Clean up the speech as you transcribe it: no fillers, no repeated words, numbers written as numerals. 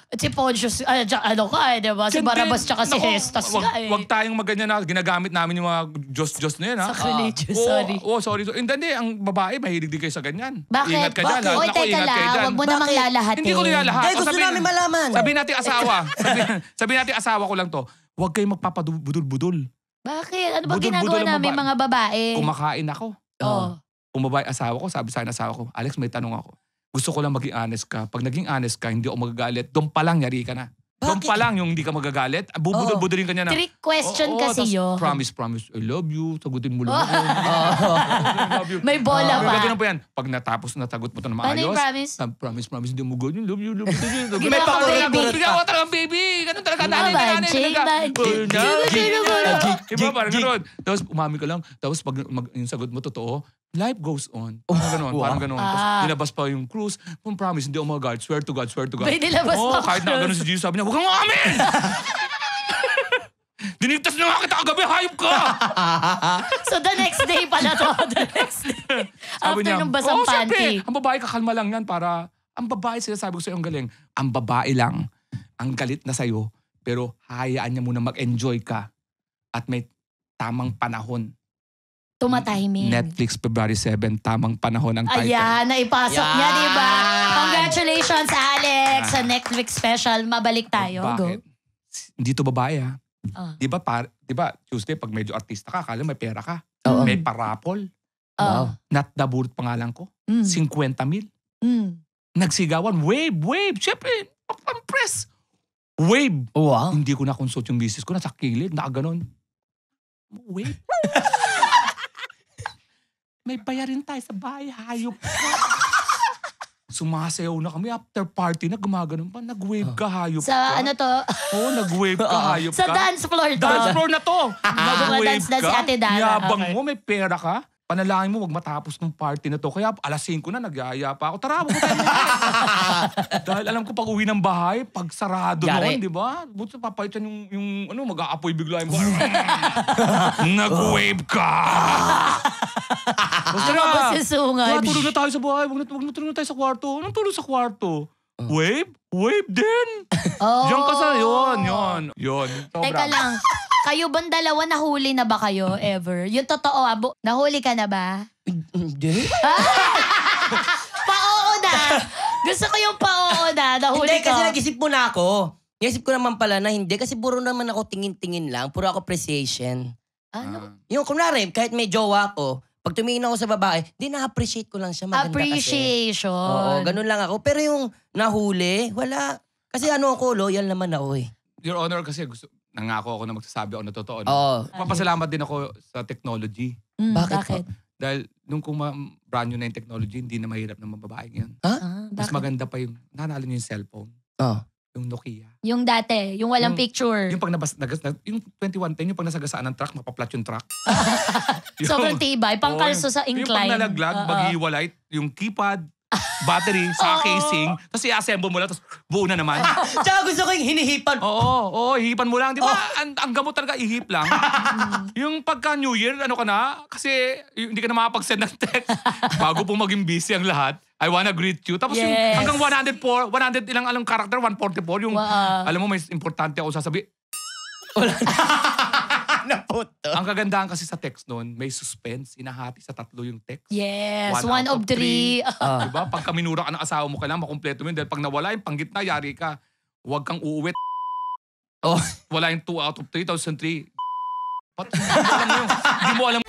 Si Pontius, ano ka eh, diba? Si Barabas tsaka si Hestas nga eh. Huwag tayong maganyan na ginagamit namin yung mga Diyos na yan, ha? Sacrilegious, sorry. Sorry. Hindi, ang babae, mahilig din kayo sa ganyan. Bakit? Ingat ka dyan. Oy, teka lang, huwag mo namang lalahatin. Hindi ko nilalahat. Hindi, gusto namin malaman. Sabihin natin asawa. Sabihin natin asawa ko lang to. Huwag kayong magpapadudul-budul. Bakit? Ano ba ginagawa namin mga babae? Kumakain ako. Oo. Kung babae asawa ko, sabi sa akin asawa ko, Alex, may tanong ako. Gusto ko lang maging honest ka. Pag naging honest ka, hindi ako magagalit. Doon pa lang, yari ka na. Doon pa lang yung hindi ka magagalit. Bubudol-budolin ka niya na. Trick question kasi yun. Promise. I love you. Sagutin mo lang ako. I love you. May bola pa. Ganun pa yan. Pag natapos, natagot mo ito na maayos. Paano yung promise? Promise. Hindi mo ganyan. Love you. Ginawa ka baby. Ginawa talaga baby. Ganun talaga. Iba parang ganun. Tapos umami ka lang. Tapos pag yung sagot mo totoo, life goes on. Parang ganun. Tapos nilabas pa yung cruise. Promise, hindi ako mag-guard. Swear to God. May nilabas pa kahit na ganun si Jesus, sabi niya, huwag kang umamin! Dinigtas na nga kita kagabi, hayop ka! So the next day pala to. After nung basang panty. Ang babae kakalma lang yan para, ang babae sinasabi ko sa'yo ang galing, ang babae lang, ang galit na sa'yo, pero hayaan niya muna mag-enjoy ka at may tamang panahon. Tumatahimik. Netflix, February 7, tamang panahon ang title. Ayan, naipasok niya, diba? Congratulations, Alex, sa Netflix special. Mabalik tayo. Bakit? Hindi to babae, ha? Di ba Tuesday, pag medyo artista ka, akala may pera ka. May parapol. Not the Burut pangalan ko. 50 mil. Nagsigawan, wave. Siyempre, ang press. Wave. Wow. Hindi ko na-consult yung misis ko, nasa kilid, nakaganon. Wave. May bayarin tayo sa bahay, hayop ka. Sumasayaw na kami, after party na gumaganon pa, nag-wave ka, hayop ka. Sa ano to? Oo, nag-wave ka, hayop ka. Sa dance floor to. Dance floor na to. Nag-wave Dance ka. si Ate Dara. Yabang mo, may pera ka. Panalangin mo, wag matapos ng party na to. Kaya alas 5 na, nagyaya pa ako. Tara, wag tayo. Dahil alam ko pag uwi ng bahay, pag sarado noon, di ba? Buti sa papaitan yung mag-aapoy bigla yung nag-wave ka. Basta na. Tulog na tayo sa bahay. Wag na tulog na tayo sa kwarto. Anong tulog sa kwarto? Wave? Wave din. Diyan ka sa yun. Teka lang. Kayo bang dalawa nahuli na ba kayo ever? Yung totoo, nahuli ka na ba? Hindi. Pa-oo na. Gusto ko yung pa-oo na. Nahuli Hindi, kasi nag-isip mo na ako. Naisip ko naman pala na hindi. Kasi puro naman ako tingin-tingin lang. Puro ako appreciation. Ano? Yung kunwari, kahit may jowa ko, pag tumingin ako sa babae, di na-appreciate ko lang siya. Maganda Appreciation. Kasi. Oo, ganun lang ako. Pero yung nahuli, wala. Kasi ako, loyal naman ako eh. Your Honor, kasi nangako ako na magsasabi ako na totoo. Papasalamat din ako sa technology. Bakit? Dahil nung brand new na yung technology, hindi na mahirap ng mga babae ngayon. Mas Bakit? maganda pa yung, nanalo niyo yung cellphone. Yung Nokia. Yung dati, yung walang picture. Yung pag yung 2110, yung pag nasagasaan ng truck, mapaplat yung truck. Sobrang tibay, pangkalso sa incline. Yung pag nalaglag, mag-iwalay, yung keypad, battery, sa casing, tapos i-assemble mo lang, tapos buo na naman. Tsaka gusto ko yung hinihipan. Oo, hihipan mo lang. Di ba? Ang gamot talaga, ihip lang. Yung pagka New Year, ano ka na? Kasi hindi ka na makapag-send ng text. Bago po maging busy ang lahat, I wanna greet you. Tapos yung hanggang 100 ilang karakter, 144, yung alam mo, may importante ako sasabihin. Naputo. Ang kagandahan kasi sa text nun, may suspense. Inahati sa 3 yung text. Yes, 1 of 3. Diba? Pagka minura ka ng asawa mo, kailangan makumpleto mo yun. Dahil pag nawala yung panggitna, yari ka. Huwag kang uuwi. Wala yung 2 out of 3, 2003. Hindi mo alam.